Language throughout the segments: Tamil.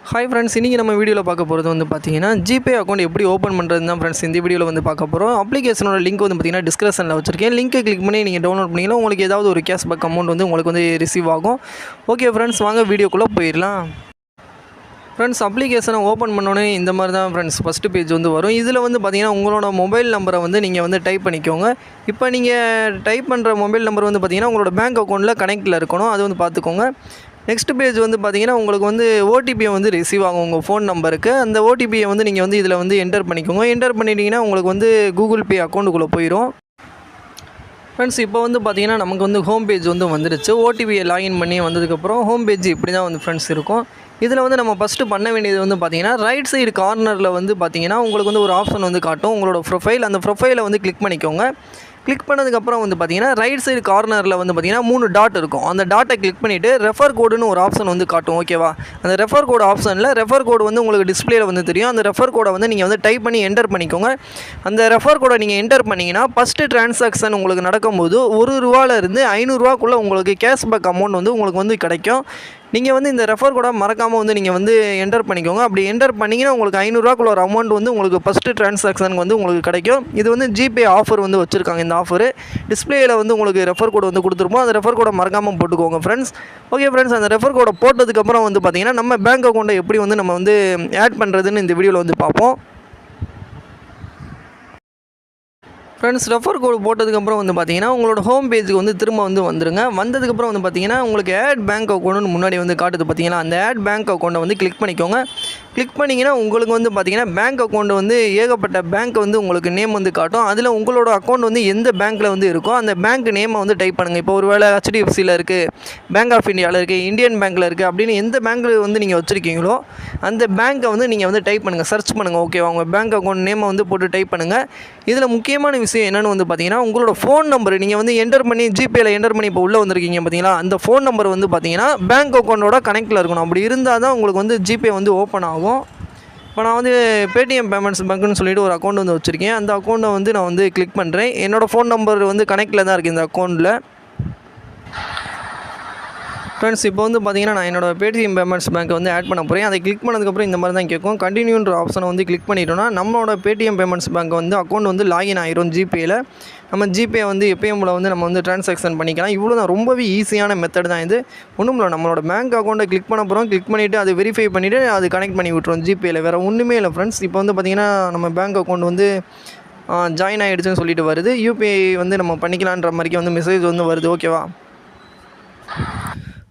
ஹாய் ஃப்ரெண்ட்ஸ், இன்றைக்கி நம்ம வீடியோவில் பார்க்க போகிறது வந்து பார்த்தீங்கன்னா ஜிபே அக்கௌண்ட் எப்படி ஓப்பன் பண்ணுறது தான் ஃப்ரெண்ட்ஸ் இந்த வீடியோவில் வந்து பார்க்க போகிறோம். அப்ளிகேஷனோட லிங்க் வந்து பார்த்தீங்கன்னா டிஸ்கிரிப்ஷனில் வச்சிருக்கேன். லிங்க்கை கிளிக் பண்ணி நீங்கள் டவுன்லோட் பண்ணிங்கன்னா உங்களுக்கு ஏதாவது ஒரு கேஷ்பேக் அமௌண்ட் வந்து உங்களுக்கு வந்து ரிசீவ் ஆகும். ஓகே ஃப்ரெண்ட்ஸ், வாங்க வீடியோக்குள்ளே போயிடலாம். ஃப்ரெண்ட்ஸ், அப்ளிகேஷனை ஓப்பன் பண்ணோன்னே இந்த மாதிரி தான் ஃப்ரெண்ட்ஸ் ஃபஸ்ட்டு பேஜ் வந்து வரும். இதில் வந்து பார்த்தீங்கன்னா உங்களோட மொபைல் நம்பரை வந்து நீங்கள் வந்து டைப் பண்ணிக்கோங்க. இப்போ நீங்கள் டைப் பண்ணுற மொபைல் நம்பர் வந்து பார்த்தீங்கன்னா உங்களோட பேங்க் அக்கௌண்ட்டில் கனெக்டில் இருக்கணும். அது வந்து பார்த்துக்கோங்க. நெக்ஸ்ட் பேஜ் வந்து பார்த்தீங்கன்னா உங்களுக்கு வந்து ஓடிபியை வந்து ரிசீவ் ஆகும் உங்கள் ஃபோன் நம்பருக்கு. அந்த ஓடிபியை வந்து நீங்கள் வந்து இதில் வந்து என்டர் பண்ணிக்கோங்க. என்டர் பண்ணிட்டீங்கன்னா உங்களுக்கு வந்து கூகுள் பே அக்கௌண்ட்டுக்குள்ளே போயிடும். ஃப்ரெண்ட்ஸ், இப்போ வந்து பார்த்தீங்கன்னா நமக்கு வந்து ஹோம் பேஜ் வந்து வந்துடுச்சு. ஓடிபியை லாகின் பண்ணி வந்ததுக்கப்புறம் ஹோம் பேஜ் இப்படி தான் வந்து ஃப்ரெண்ட்ஸ் இருக்கும். இதில் வந்து நம்ம ஃபஸ்ட்டு பண்ண வேண்டியது வந்து பார்த்தீங்கன்னா ரைட் சைடு கார்னரில் வந்து பார்த்தீங்கன்னா உங்களுக்கு வந்து ஒரு ஆப்ஷன் வந்து காட்டும் உங்களோட ப்ரொஃபைல். அந்த ப்ரொஃபைலை வந்து கிளிக் பண்ணிக்கோங்க. கிளிக் பண்ணதுக்கப்புறம் வந்து பார்த்தீங்கன்னா ரைட் சைடு கார்னரில் வந்து பார்த்தீங்கன்னா 3 டாட் இருக்கும். அந்த டாட்டை கிளிக் பண்ணிவிட்டு ரெஃபர் கோடுன்னு ஒரு ஆப்ஷன் வந்து காட்டும். ஓகேவா? அந்த ரெஃபர் கோடு ஆப்ஷனில் ரெஃபர் கோடு வந்து உங்களுக்கு டிஸ்பிளேல வந்து தெரியும். அந்த ரெஃபர் கோடை வந்து நீங்கள் வந்து டைப் பண்ணி என்டர் பண்ணிக்கோங்க. அந்த ரெஃபர் கோடை நீங்கள் என்டர் பண்ணிங்கன்னா ஃபஸ்ட்டு ட்ரான்சாக்ஷன் உங்களுக்கு நடக்கும்போது ₹1 ₹500 உங்களுக்கு கேஷ்பேக் அமௌண்ட் வந்து உங்களுக்கு வந்து கிடைக்கும். நீங்கள் வந்து இந்த ரெஃபர் கோடை மறக்காமல் வந்து நீங்கள் வந்து என்டர் பண்ணிக்கோங்க. அப்படி என்டர் பண்ணிங்கன்னா உங்களுக்கு ₹500 ஒரு அமௌண்ட் வந்து உங்களுக்கு ஃபஸ்ட்டு ட்ரான்சாக்ஷனுக்கு வந்து உங்களுக்கு கிடைக்கும். இது வந்து ஜிபே ஆஃபர் வந்து வச்சுருக்காங்க. இந்த ஆஃபரு டிஸ்பிளேயில் வந்து உங்களுக்கு ரெஃபர் கோடு வந்து கொடுத்துருப்போம். அந்த ரெஃபர் கோடை மறக்காமல் போட்டுக்கோங்க ஃப்ரெண்ட்ஸ். ஓகே ஃப்ரெண்ட்ஸ், அந்த ரெஃபர் கோடை போட்டதுக்கப்புறம் வந்து பார்த்தீங்கன்னா நம்ம பேங்க் அக்கௌண்ட்டை எப்படி வந்து நம்ம வந்து ஆட் பண்ணுறதுன்னு இந்த வீடியோவில் வந்து பார்ப்போம். ஃப்ரெண்ட்ஸ், ரெஃபர் கோடு போட்டதுக்கப்புறம் வந்து பார்த்தீங்கன்னா உங்களோட ஹோம் பேஜுக்கு வந்து திரும்ப வந்து வந்துருங்க. வந்ததுக்கப்புறம் வந்து பார்த்தீங்கன்னா உங்களுக்கு ஆட் பேங்க் அக்கௌண்ட்னு முன்னாடி வந்து காட்டுது பார்த்தீங்கன்னா, அந்த ஆட் பேங்க் அக்கௌண்ட்டை வந்து கிளிக் பண்ணிக்கோங்க. கிளிக் பண்ணிங்கன்னா உங்களுக்கு வந்து பார்த்தீங்கன்னா பேங்க் அக்கௌண்ட் வந்து ஏகப்பட்ட பேங்க் வந்து உங்களுக்கு நேம் வந்து காட்டும். அதில் உங்களோட அக்கௌண்ட் வந்து எந்த பேங்க்கில் வந்து இருக்கோ அந்த பேங்க் நேமை வந்து டைப் பண்ணுங்கள். இப்போ ஒரு வேளை HDFCயில் இருக்குது, பேங்க் ஆஃப் இந்தியாவில் இருக்குது, இந்தியன் பேங்க்கில் இருக்குது அப்படின்னு எந்த பேங்க்கில் வந்து நீங்கள் வச்சுருக்கீங்களோ அந்த பேங்க்கை வந்து நீங்கள் வந்து டைப் பண்ணுங்கள், சர்ச் பண்ணுங்கள். ஓகேவா? உங்கள் பேங்க் அக்கௌண்ட் நேமை வந்து போட்டு டைப் பண்ணுங்கள். இதில் முக்கியமான விஷயம் என்னென்னு வந்து பார்த்தீங்கன்னா உங்களோட ஃபோன் நம்பர் நீங்கள் வந்து என்டர் பண்ணி ஜிபேயில் என்டர் பண்ணி இப்போ உள்ளே வந்திருக்கீங்க பார்த்தீங்களா, அந்த ஃபோன் நம்பர் வந்து பார்த்தீங்கன்னா பேங்க் அக்கௌண்ட்டோட கனெக்டில் இருக்கணும். அப்படி இருந்தால் தான் உங்களுக்கு வந்து ஜிபே வந்து ஓப்பன் ஆகும். இப்போ நான் வந்து பேடிஎம் பேமெண்ட்ஸ் பேங்க்னு சொல்லிட்டு ஒரு அக்கௌண்ட் வந்து வச்சுருக்கேன். அந்த அக்கௌண்ட்டை வந்து நான் வந்து கிளிக் பண்ணுறேன். என்னோடய ஃபோன் நம்பர் வந்து கனெக்டில் தான் இருக்குது இந்த அக்கௌண்ட்டில். ஃப்ரெண்ட்ஸ், இப்போ வந்து பார்த்தீங்கன்னா நான் என்னோட பேடிஎம் பேமெண்ட்ஸ் பேங்க்கை வந்து ஆட் பண்ண போகிறேன். அதை கிளிக் பண்ணதுக்கப்புறம் இந்த மாதிரி தான் கேட்கும். கண்டினியூன்ற ஆப்ஷனை வந்து கிளிக் பண்ணிட்டோன்னா நம்மளோட பேடிஎம் பேமெண்ட்ஸ் பேங்க் வந்து அக்கௌண்ட் வந்து லாகின் ஆயிரும் ஜிபேயில். நம்ம ஜிபே வந்து எப்பயும் போல் வந்து நம்ம வந்து ட்ரான்சாக்ஷன் பண்ணிக்கலாம். இவ்வளோ தான், ரொம்பவே ஈஸியான மெத்தட் தான் இது. ஒன்றும் இல்லை, நம்மளோட பேங்க் அக்கௌண்ட்டை கிளிக் பண்ண போகிறோம். கிளிக் பண்ணிவிட்டு அதை வெரிஃபை பண்ணிவிட்டு அது கனெக்ட் பண்ணி விட்ருவோம் ஜிபேயில். வேறு ஒன்றுமே இல்லை ஃப்ரெண்ட்ஸ். இப்போ வந்து பார்த்திங்கன்னா நம்ம பேங்க் அக்கௌண்ட் வந்து ஜாயின் ஆகிடுச்சுன்னு சொல்லிட்டு வருது. யூபிஐ வந்து நம்ம பண்ணிக்கலான்ற மாதிரிக்கு வந்து மெசேஜ் வந்து வருது. ஓகேவா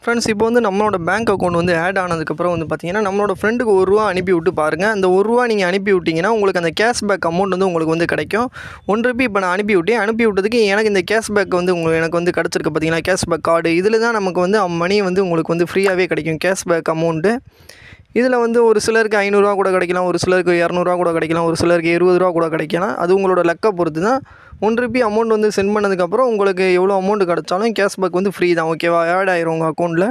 ஃப்ரெண்ட்ஸ்? இப்போ வந்து நம்மளோட பேங்க் அக்கௌண்ட் வந்து ஆட் ஆனதுக்கப்புறம் வந்து பார்த்தீங்கன்னா நம்மளோட ஃப்ரெண்டுக்கு ₹1 அனுப்பி விட்டு பாருங்கள். அந்த ₹1 நீங்கள் அனுப்பி விட்டிங்கன்னா உங்களுக்கு அந்த கேஷ்பேக் அமௌண்ட் வந்து உங்களுக்கு வந்து கிடைக்கும். ₹1 இப்போ நான் அனுப்பி விட்டேன். அனுப்பி விட்டதுக்கு எனக்கு இந்த கேஷ்பேக் வந்து எனக்கு வந்து கிடச்சிருக்கு பார்த்தீங்களா, கேஷ்பேக் கார்டு. இதில் தான் நமக்கு வந்து மணி வந்து உங்களுக்கு வந்து ஃப்ரீயாகவே கிடைக்கும் கேஷ்பேக் அமௌண்ட்டு. இதில் வந்து ஒரு சிலருக்கு ₹500 கூட கிடைக்கலாம், ஒரு சிலருக்கு ₹200 கூட கிடைக்கலாம், ஒரு சிலருக்கு ₹20 கூட கிடைக்கலாம். அது உங்களோட லக்கை பொறுத்து தான். ₹1 அமௌண்ட் வந்து சென்ட் பண்ணதுக்கப்புறம் உங்களுக்கு எவ்வளோ அமௌண்ட் கிடச்சாலும் கேஷ்பேக் வந்து ஃப்ரீ தான். ஓகேவா? ஆட் ஆயிரும் உங்கள் அக்கௌண்ட்டில்.